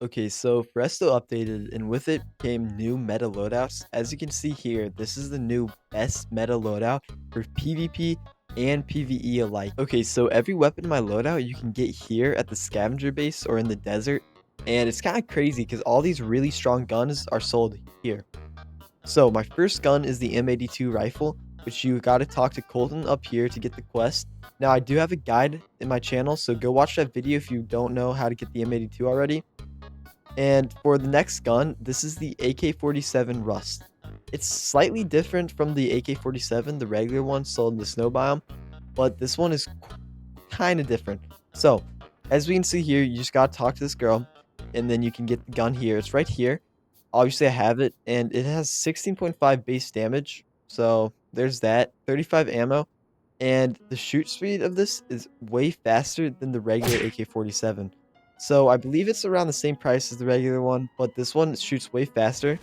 Okay, so Foresto updated, and with it came new meta loadouts. As you can see here, this is the new best meta loadout for PvP and PvE alike. Okay, so every weapon in my loadout you can get here at the scavenger base or in the desert, and it's kind of crazy because all these really strong guns are sold here. So my first gun is the M82 rifle, which you got to talk to Colton up here to get the quest. Now I do have a guide in my channel, so go watch that video if you don't know how to get the M82 already. And for the next gun, this is the AK-47 Rust. It's slightly different from the AK-47, the regular one sold in the snow biome, but this one is kind of different. So, as we can see here, you just gotta talk to this girl, and then you can get the gun here. It's right here. Obviously, I have it, and it has 16.5 base damage. So, there's that. 35 ammo, and the shoot speed of this is way faster than the regular AK-47. So I believe it's around the same price as the regular one, but this one shoots way faster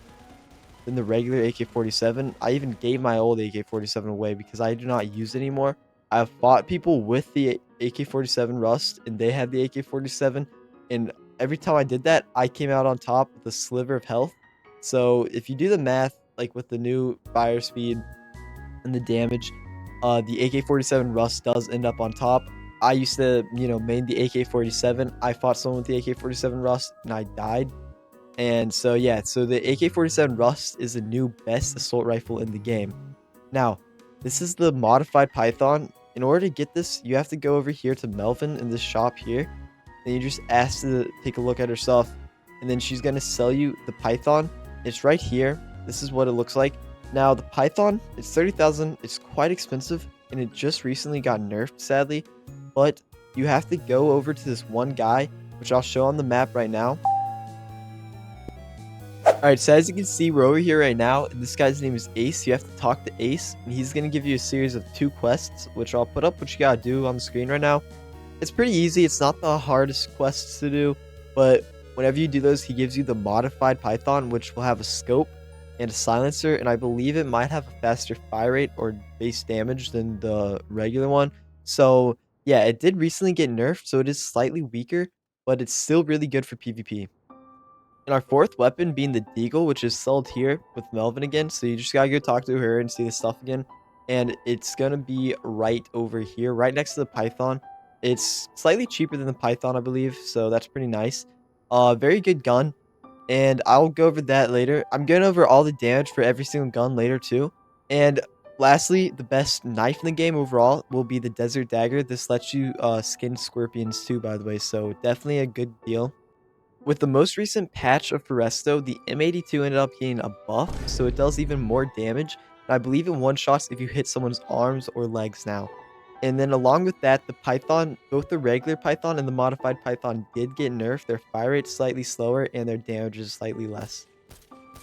than the regular AK-47. I even gave my old AK-47 away because I do not use it anymore. I've fought people with the AK-47 Rust, and they had the AK-47, and every time I did that, I came out on top with a sliver of health. So if you do the math, like with the new fire speed and the damage, the AK-47 Rust does end up on top. I used to, main the AK-47. I fought someone with the AK-47 Rust, and I died. And so, yeah, so the AK-47 Rust is the new best assault rifle in the game. Now, this is the modified Python. In order to get this, you have to go over here to Melvin in this shop here. And you just ask to take a look at her stuff. And then she's going to sell you the Python. It's right here. This is what it looks like. Now, the Python, it's 30,000. It's quite expensive, and it just recently got nerfed, sadly. But you have to go over to this one guy, which I'll show on the map right now. Alright, so as you can see, we're over here right now, and this guy's name is Ace. You have to talk to Ace, and he's going to give you a series of 2 quests, which I'll put up what you gotta do on the screen right now. It's pretty easy. It's not the hardest quests to do, but whenever you do those, he gives you the modified Python, which will have a scope and a silencer, and I believe it might have a faster fire rate or base damage than the regular one. So yeah, it did recently get nerfed, so it is slightly weaker, but it's still really good for PvP. And our fourth weapon being the Deagle, which is sold here with Melvin again. So you just gotta go talk to her and see the stuff again. And it's gonna be right over here, right next to the Python. It's slightly cheaper than the Python, I believe, so that's pretty nice. Very good gun, and I'll go over that later. I'm going over all the damage for every single gun later too. And lastly, the best knife in the game overall will be the Desert Dagger. This lets you skin scorpions too, by the way, so definitely a good deal. With the most recent patch of Foresto, the M82 ended up getting a buff, so it does even more damage. And I believe in one-shots if you hit someone's arms or legs now. And then along with that, the Python, both the regular Python and the modified Python did get nerfed. Their fire rate's slightly slower and their damage is slightly less.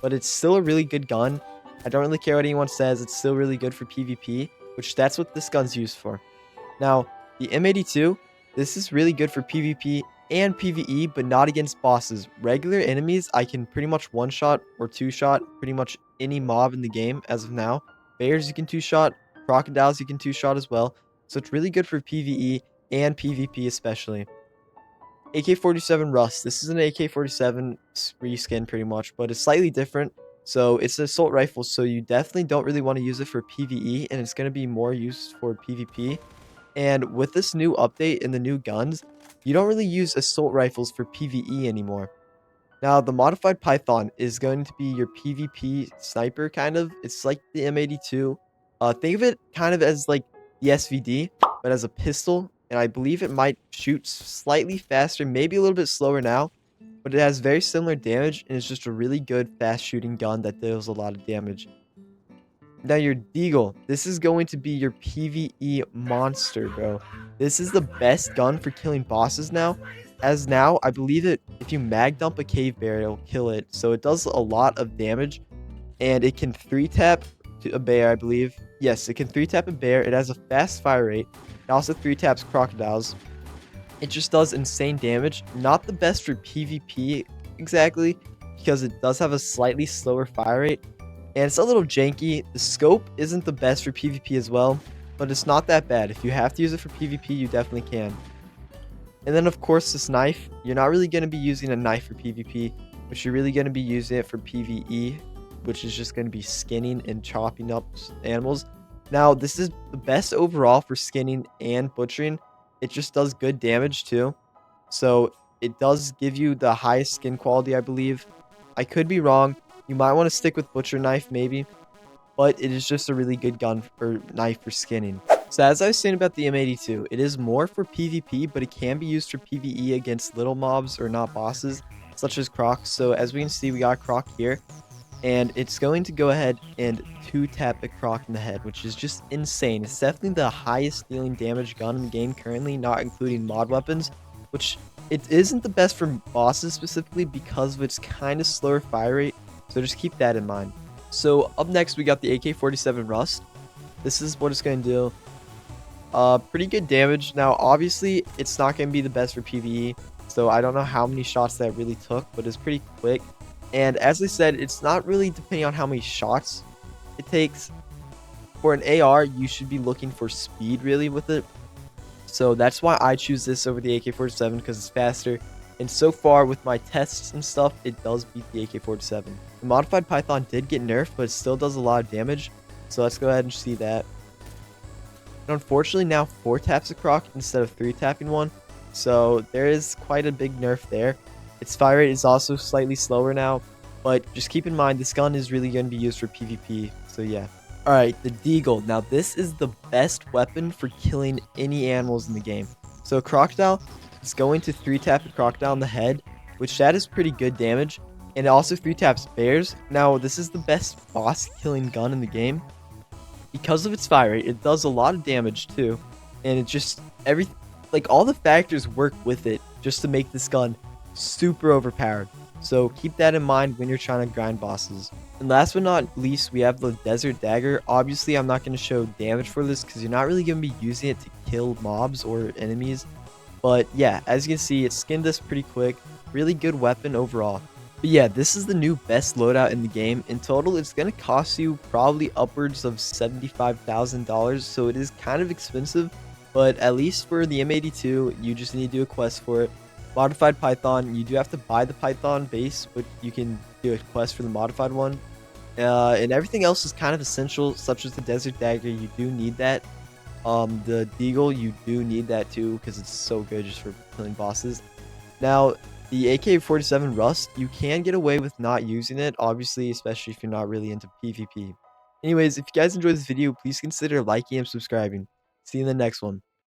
But it's still a really good gun. I don't really care what anyone says. It's still really good for PvP, which that's what this gun's used for. Now, the M82, this is really good for PvP and PvE, but not against bosses. Regular enemies, I can pretty much one-shot or two-shot pretty much any mob in the game as of now. Bears you can two-shot, crocodiles you can two-shot as well. So it's really good for PvE and PvP especially. AK-47 Rust. This is an AK-47 reskin pretty much, but it's slightly different. So it's an assault rifle, so you definitely don't really want to use it for PvE, and it's going to be more used for PvP. And with this new update and the new guns, you don't really use assault rifles for PvE anymore. Now, the modified Python is going to be your PvP sniper, kind of. It's like the M82. Think of it kind of as like the SVD, but as a pistol. And I believe it might shoot slightly faster, maybe a little bit slower now. But it has very similar damage, and it's just a really good fast-shooting gun that deals a lot of damage. Now, your Deagle. This is going to be your PvE monster, bro. This is the best gun for killing bosses now. As now, I believe that if you mag dump a cave bear, it'll kill it. So it does a lot of damage. And it can 3-tap a bear, I believe. Yes, it can 3-tap a bear. It has a fast fire rate. It also 3-taps crocodiles. It just does insane damage. Not the best for PvP exactly, because it does have a slightly slower fire rate. And it's a little janky. The scope isn't the best for PvP as well, but it's not that bad. If you have to use it for PvP, you definitely can. And then of course this knife, you're not really going to be using a knife for PvP, but you're really going to be using it for PvE, which is just going to be skinning and chopping up animals. Now this is the best overall for skinning and butchering. It just does good damage too. So it does give you the highest skin quality, I believe. I could be wrong. You might want to stick with butcher knife maybe, but it is just a really good gun or knife for skinning. So as I was saying about the M82, it is more for PvP, but it can be used for PvE against little mobs or not bosses, such as Crocs. So as we can see, we got Croc here, and it's going to go ahead and 2-tap a Croc in the head, which is just insane. It's definitely the highest dealing damage gun in the game currently, not including mod weapons, which it isn't the best for bosses specifically because of its kind of slower fire rate, so just keep that in mind. So up next, we got the AK-47 Rust. This is what it's going to do. Pretty good damage. Now, obviously, it's not going to be the best for PvE, so I don't know how many shots that really took, but it's pretty quick. And as I said, it's not really depending on how many shots it takes. For an AR, you should be looking for speed really with it. So that's why I choose this over the AK-47 because it's faster. And so far with my tests and stuff, it does beat the AK-47. The modified Python did get nerfed, but it still does a lot of damage. So let's go ahead and see that. And unfortunately now 4 taps a Croc instead of 3 tapping one. So there is quite a big nerf there. Its fire rate is also slightly slower now. But just keep in mind this gun is really going to be used for PvP. So yeah. Alright, the Deagle. Now this is the best weapon for killing any animals in the game. So Crocodile is going to 3-tap a Crocodile in the head, which that is pretty good damage. And it also 3-taps bears. Now this is the best boss killing gun in the game. Because of its fire rate, it does a lot of damage too. And it just, all the factors work with it just to make this gun super overpowered. So keep that in mind when you're trying to grind bosses. And last but not least, we have the Desert Dagger. Obviously, I'm not going to show damage for this because you're not really going to be using it to kill mobs or enemies. But yeah, as you can see, it skinned us pretty quick. Really good weapon overall. But yeah, this is the new best loadout in the game. In total, it's going to cost you probably upwards of $75,000. So it is kind of expensive. But at least for the M82, you just need to do a quest for it. Modified Python, you do have to buy the Python base, but you can do a quest for the modified one. And everything else is kind of essential, such as the Desert Dagger. You do need that. The Deagle, you do need that too, because it's so good just for killing bosses. Now, the AK-47 Rust, you can get away with not using it, obviously, especially if you're not really into PvP. Anyways, if you guys enjoyed this video, please consider liking and subscribing. See you in the next one.